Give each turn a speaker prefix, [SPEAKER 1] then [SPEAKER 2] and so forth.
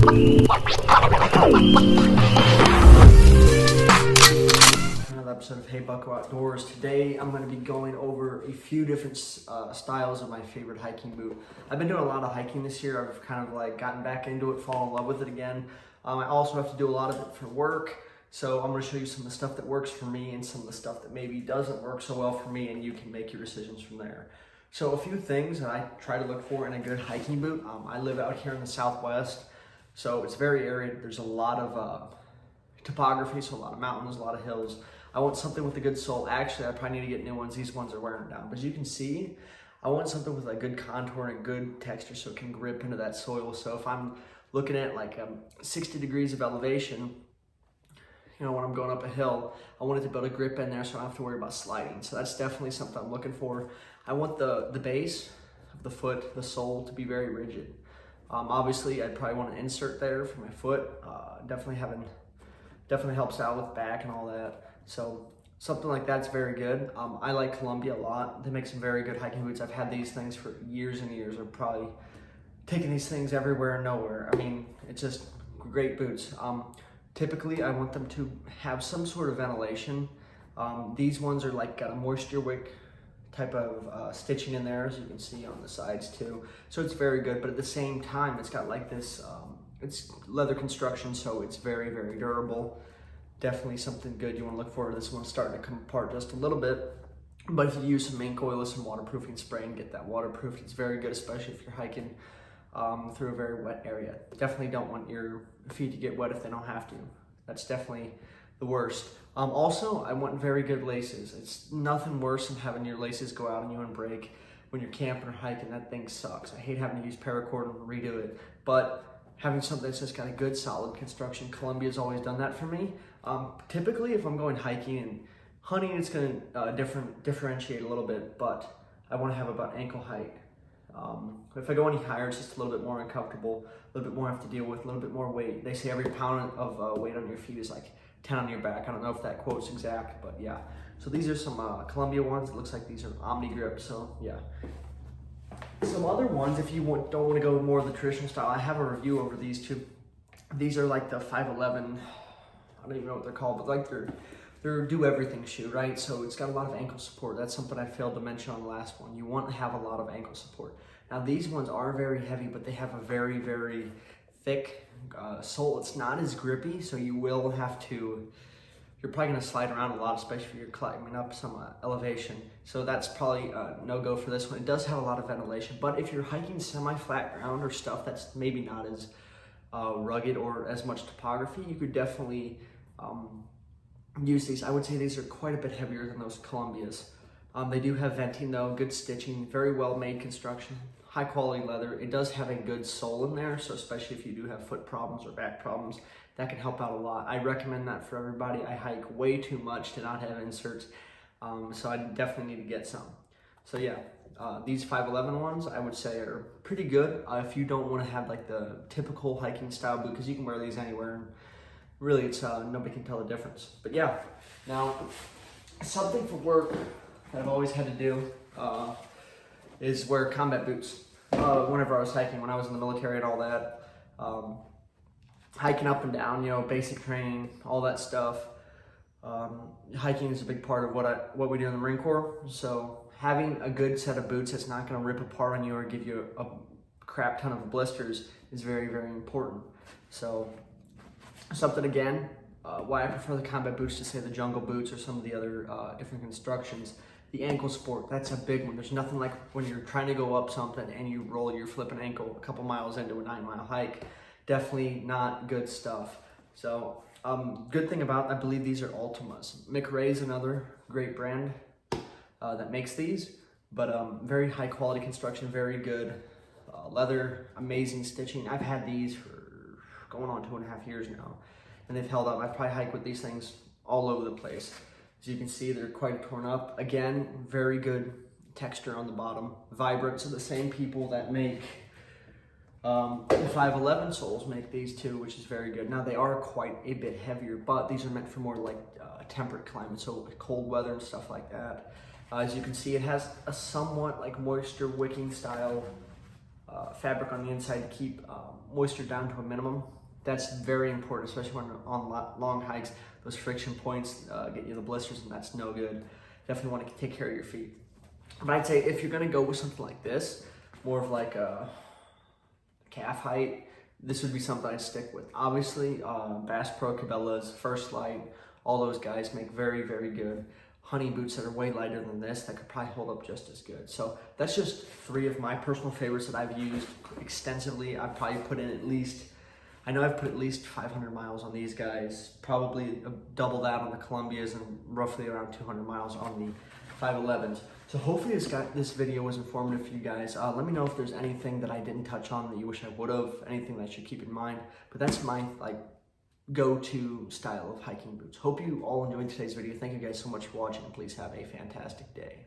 [SPEAKER 1] Another episode of Hey Bucko Outdoors. Today I'm going to be going over a few different styles of my favorite hiking boot. I've been doing a lot of hiking this year. I've kind of like gotten back into it, fallen in love with it again. I also have to do a lot of it for work. So I'm going to show you some of the stuff that works for me and some of the stuff that maybe doesn't work so well for me, and you can make your decisions from there. So a few things that I try to look for in a good hiking boot. I live out here in the Southwest, so it's very arid. There's a lot of topography, so a lot of mountains, a lot of hills. I want something with a good sole. Actually, I probably need to get new ones. These ones are wearing down. But as you can see, I want something with a good contour and a good texture so it can grip into that soil. So if I'm looking at like 60 degrees of elevation, you know, when I'm going up a hill, I want it to be able to grip in there so I don't have to worry about sliding. So that's definitely something I'm looking for. I want the base of the foot, the sole, to be very rigid. Obviously, I'd probably want an insert there for my foot. Definitely helps out with back and all that. So something like that's very good. I like Columbia a lot. They make some very good hiking boots. I've had these things for years and years. I've probably taken these things everywhere and nowhere. I mean, it's just great boots. Typically, I want them to have some sort of ventilation. These ones are like got a moisture wick type of stitching in there, as you can see on the sides too. So it's very good, but at the same time, it's got like this, it's leather construction, so it's very, very durable. Definitely something good you want to look for. This one's starting to come apart just a little bit, but if you use some mink oil or some waterproofing spray and get that waterproofed, it's very good, especially if you're hiking through a very wet area. Definitely don't want your feet to get wet if they don't have to. That's definitely the worst. Also, I want very good laces. It's nothing worse than having your laces go out on you and break when you're camping or hiking. That thing sucks. I hate having to use paracord and redo it, but having something that's just got a good solid construction. Columbia's always done that for me. Typically, if I'm going hiking and hunting, it's going to differentiate a little bit, but I want to have about ankle height. If I go any higher, it's just a little bit more uncomfortable, a little bit more I have to deal with, a little bit more weight. They say every pound of weight on your feet is like 10 on your back. I don't know if that quote's exact, but yeah. So these are some Columbia ones. It looks like these are Omni Grip, so yeah. Some other ones, if you don't want to go more of the traditional style, I have a review over these two. These are like the 511, I don't even know what they're called, but like they're do everything shoe, right? So it's got a lot of ankle support. That's something I failed to mention on the last one. You want to have a lot of ankle support. Now these ones are very heavy, but they have a very, very thick sole. It's not as grippy, so you will have to, you're probably gonna slide around a lot, especially if you're climbing up some elevation. So that's probably a no-go for this one. It does have a lot of ventilation, but if you're hiking semi-flat ground or stuff that's maybe not as rugged or as much topography, you could definitely use these. I would say these are quite a bit heavier than those Columbias. They do have venting though, good stitching, very well made construction, high quality leather. It does have a good sole in there, so especially if you do have foot problems or back problems, that can help out a lot. I recommend that for everybody. I hike way too much to not have inserts, so I definitely need to get some. So yeah, these 511 ones I would say are pretty good if you don't want to have like the typical hiking style boot, because you can wear these anywhere. Really, it's nobody can tell the difference. But yeah, now something for work that I've always had to do is wear combat boots. Whenever I was hiking, when I was in the military and all that, hiking up and down, you know, basic training, all that stuff. Hiking is a big part of what we do in the Marine Corps. So having a good set of boots that's not going to rip apart on you or give you a crap ton of blisters is very, very important. So something again, why I prefer the combat boots to say the jungle boots or some of the other different constructions. The ankle support, that's a big one. There's nothing like when you're trying to go up something and you roll your flipping ankle a couple miles into a 9-mile hike. Definitely not good stuff. So good thing about, I believe these are Ultimas. McRae is another great brand that makes these, but very high quality construction, very good leather, amazing stitching. I've had these for going on 2.5 years now, and they've held up. I've probably hiked with these things all over the place. As you can see, they're quite torn up. Again, very good texture on the bottom. Vibrant, so the same people that make the 511 soles make these too, which is very good. Now they are quite a bit heavier, but these are meant for more like temperate climate, so cold weather and stuff like that. As you can see, it has a somewhat like moisture wicking style fabric on the inside to keep moisture down to a minimum. That's very important, especially when on long hikes. Those friction points get you the blisters, and that's no good. Definitely want to take care of your feet. But I'd say if you're gonna go with something like this, more of like a calf height, this would be something I'd stick with. Obviously, Bass Pro, Cabela's, First Light, all those guys make very, very good hunting boots that are way lighter than this that could probably hold up just as good. So that's just 3 of my personal favorites that I've used extensively. I've probably put in at least, I know I've put at least 500 miles on these guys, probably double that on the Columbias, and roughly around 200 miles on the 511s. So hopefully this video was informative for you guys. Let me know if there's anything that I didn't touch on that you wish I would have, anything that I should keep in mind. But that's my go-to style of hiking boots. Hope you all enjoyed today's video. Thank you guys so much for watching, and please have a fantastic day.